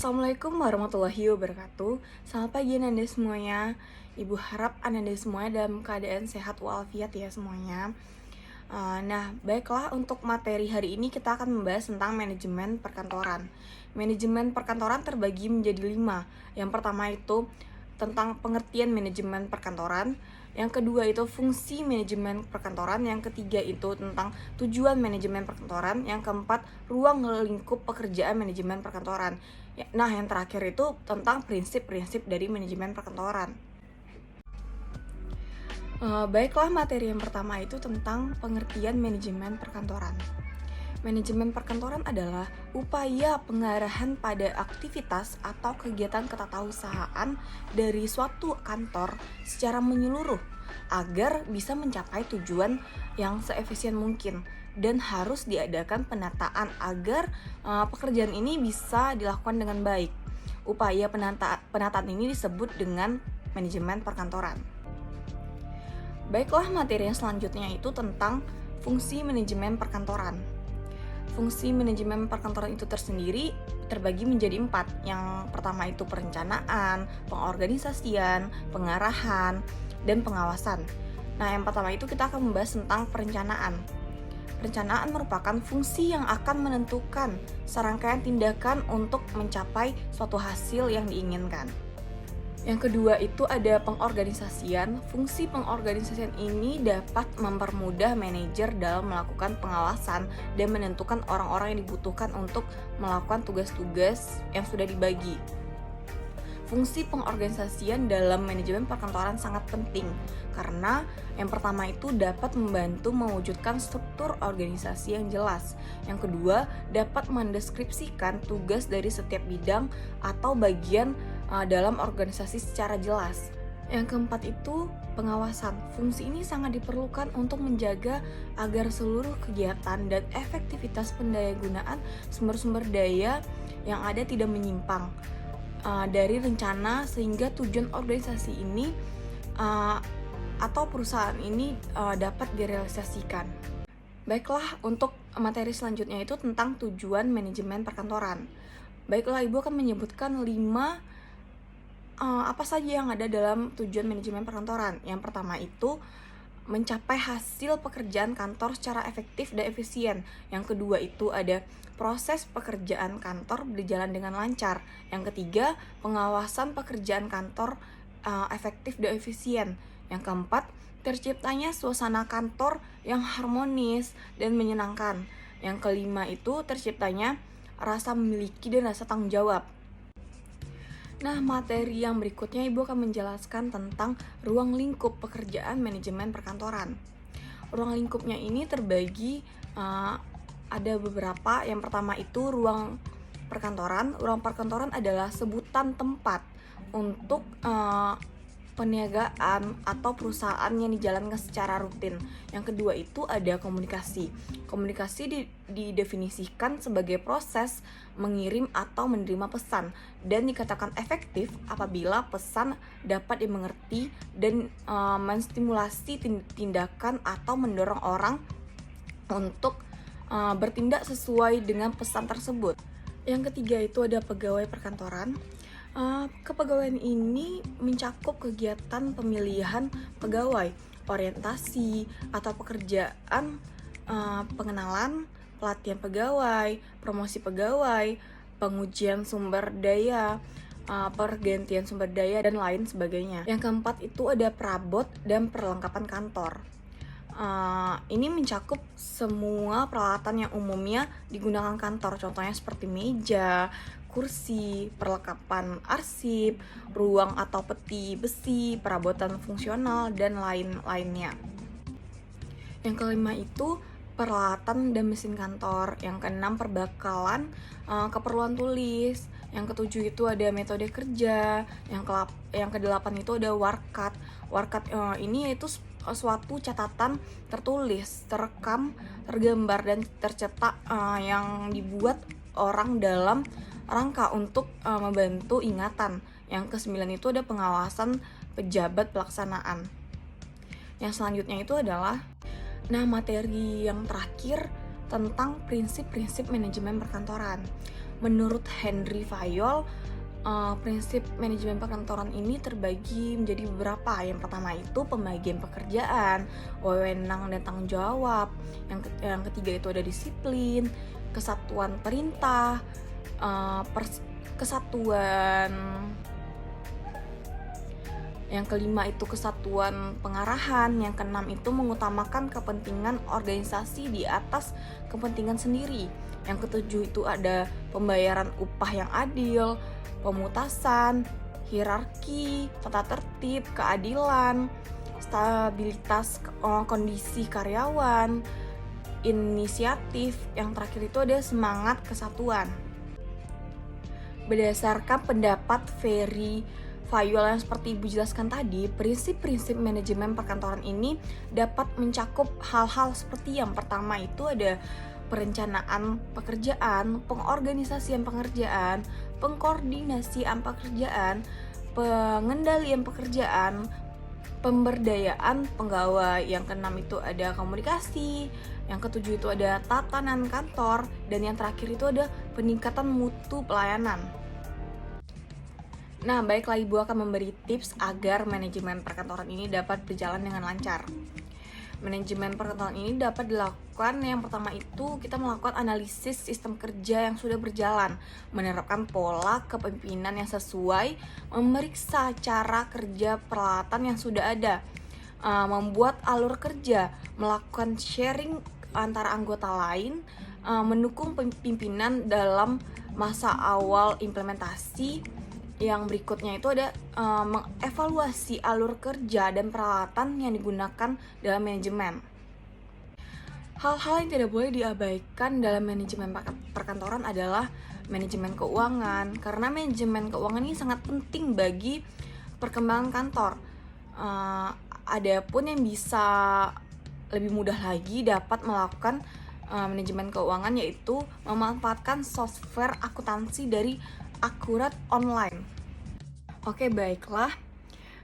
Assalamualaikum warahmatullahi wabarakatuh. Selamat pagi Anda semuanya. Ibu harap Anda semuanya dalam keadaan sehat walafiat ya semuanya. Nah, baiklah, untuk materi hari ini kita akan membahas tentang manajemen perkantoran. Manajemen perkantoran terbagi menjadi 5. Yang pertama itu tentang pengertian manajemen perkantoran. Yang kedua itu fungsi manajemen perkantoran. Yang ketiga itu tentang tujuan manajemen perkantoran. Yang keempat, ruang lingkup pekerjaan manajemen perkantoran. Nah, yang terakhir itu tentang prinsip-prinsip dari manajemen perkantoran. Baiklah, materi yang pertama itu tentang pengertian manajemen perkantoran. Manajemen perkantoran adalah upaya pengarahan pada aktivitas atau kegiatan ketatausahaan dari suatu kantor secara menyeluruh agar bisa mencapai tujuan yang seefisien mungkin, dan harus diadakan penataan agar pekerjaan ini bisa dilakukan dengan baik. Upaya penataan ini disebut dengan manajemen perkantoran. Baiklah, materi yang selanjutnya itu tentang fungsi manajemen perkantoran. Fungsi manajemen perkantoran itu tersendiri terbagi menjadi 4. Yang pertama itu perencanaan, pengorganisasian, pengarahan, dan pengawasan. Nah, yang pertama itu kita akan membahas tentang perencanaan. Perencanaan merupakan fungsi yang akan menentukan serangkaian tindakan untuk mencapai suatu hasil yang diinginkan. Yang kedua itu ada pengorganisasian. Fungsi pengorganisasian ini dapat mempermudah manajer dalam melakukan pengawasan dan menentukan orang-orang yang dibutuhkan untuk melakukan tugas-tugas yang sudah dibagi. Fungsi pengorganisasian dalam manajemen perkantoran sangat penting karena yang pertama itu dapat membantu mewujudkan struktur organisasi yang jelas. Yang kedua, dapat mendeskripsikan tugas dari setiap bidang atau bagian dalam organisasi secara jelas. Yang keempat itu pengawasan. Fungsi ini sangat diperlukan untuk menjaga agar seluruh kegiatan dan efektivitas pendayagunaan sumber-sumber daya yang ada tidak menyimpang dari rencana sehingga tujuan organisasi ini atau perusahaan ini dapat direalisasikan. Baiklah, untuk materi selanjutnya itu tentang tujuan manajemen perkantoran. Baiklah, Ibu akan menyebutkan 5 apa saja yang ada dalam tujuan manajemen perkantoran. Yang pertama itu mencapai hasil pekerjaan kantor secara efektif dan efisien. Yang kedua itu ada proses pekerjaan kantor berjalan dengan lancar. Yang ketiga, pengawasan pekerjaan kantor efektif dan efisien. Yang keempat, terciptanya suasana kantor yang harmonis dan menyenangkan. Yang kelima itu terciptanya rasa memiliki dan rasa tanggung jawab. Nah, materi yang berikutnya Ibu akan menjelaskan tentang ruang lingkup pekerjaan manajemen perkantoran. Ruang lingkupnya ini terbagi ada beberapa. Yang pertama itu ruang perkantoran. Ruang perkantoran adalah sebutan tempat untuk peniagaan atau perusahaan yang dijalankan secara rutin. Yang kedua itu ada komunikasi. Komunikasi didefinisikan sebagai proses mengirim atau menerima pesan dan dikatakan efektif apabila pesan dapat dimengerti dan menstimulasi tindakan atau mendorong orang untuk bertindak sesuai dengan pesan tersebut. Yang ketiga itu ada pegawai perkantoran. Kepegawaian ini mencakup kegiatan pemilihan pegawai, orientasi atau pekerjaan, pengenalan, pelatihan pegawai, promosi pegawai, pengujian sumber daya, pergantian sumber daya, dan lain sebagainya. Yang keempat itu ada perabot dan perlengkapan kantor. Ini mencakup semua peralatan yang umumnya digunakan kantor, contohnya seperti meja, kursi, perlengkapan arsip, ruang atau peti besi, perabotan fungsional, dan lain-lainnya. Yang kelima itu peralatan dan mesin kantor. Yang keenam perbekalan keperluan tulis. Yang ketujuh itu ada metode kerja. Yang kedelapan itu ada warkat. Warkat ini yaitu suatu catatan tertulis, terekam, tergambar, dan tercetak yang dibuat orang dalam rangka untuk membantu ingatan. Yang kesembilan itu ada pengawasan pejabat pelaksanaan. Yang selanjutnya itu adalah materi yang terakhir tentang prinsip-prinsip manajemen perkantoran. Menurut Henry Fayol, prinsip manajemen perkantoran ini terbagi menjadi beberapa. Yang pertama itu pembagian pekerjaan, wewenang dan tanggung jawab. Yang ketiga itu ada disiplin, kesatuan perintah, kesatuan. Yang kelima itu kesatuan pengarahan. Yang keenam itu mengutamakan kepentingan organisasi di atas kepentingan sendiri. Yang ketujuh itu ada pembayaran upah yang adil, pemutasan, hierarki, tata tertib, keadilan, stabilitas kondisi karyawan, inisiatif. Yang terakhir itu ada semangat kesatuan. Berdasarkan pendapat Ferry Fayol yang seperti Ibu jelaskan tadi, prinsip-prinsip manajemen perkantoran ini dapat mencakup hal-hal seperti yang pertama itu ada perencanaan pekerjaan, pengorganisasian pekerjaan, pengkoordinasian pekerjaan, pengendalian pekerjaan, pemberdayaan pegawai. Yang keenam itu ada komunikasi, yang ketujuh itu ada tatanan kantor, dan yang terakhir itu ada peningkatan mutu pelayanan. Nah, baiklah, Ibu akan memberi tips agar manajemen perkantoran ini dapat berjalan dengan lancar. Manajemen perkantoran ini dapat dilakukan, yang pertama itu kita melakukan analisis sistem kerja yang sudah berjalan, menerapkan pola kepemimpinan yang sesuai, memeriksa cara kerja peralatan yang sudah ada, membuat alur kerja, melakukan sharing antara anggota lain, mendukung pimpinan dalam masa awal implementasi. Yang berikutnya itu ada mengevaluasi alur kerja dan peralatan yang digunakan dalam manajemen. Hal-hal yang tidak boleh diabaikan dalam manajemen perkantoran adalah manajemen keuangan, karena manajemen keuangan ini sangat penting bagi perkembangan kantor. Adapun yang bisa lebih mudah lagi dapat melakukan manajemen keuangan yaitu memanfaatkan software akuntansi dari Akurat Online. Oke, baiklah.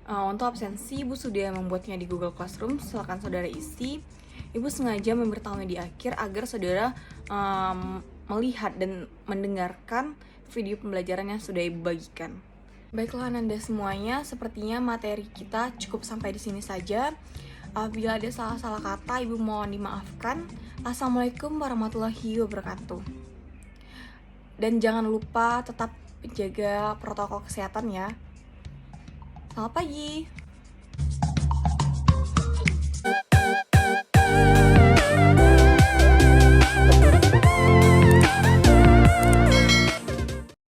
Untuk absensi, Ibu sudah membuatnya di Google Classroom. Silakan saudara isi. Ibu sengaja memberitahunya di akhir agar saudara melihat dan mendengarkan video pembelajaran yang sudah Ibu bagikan. Baiklah Anda semuanya, sepertinya materi kita cukup sampai di sini saja. Apabila ada salah-salah kata, Ibu mohon dimaafkan. Assalamualaikum warahmatullahi wabarakatuh. Dan jangan lupa tetap jaga protokol kesehatan ya. Selamat pagi.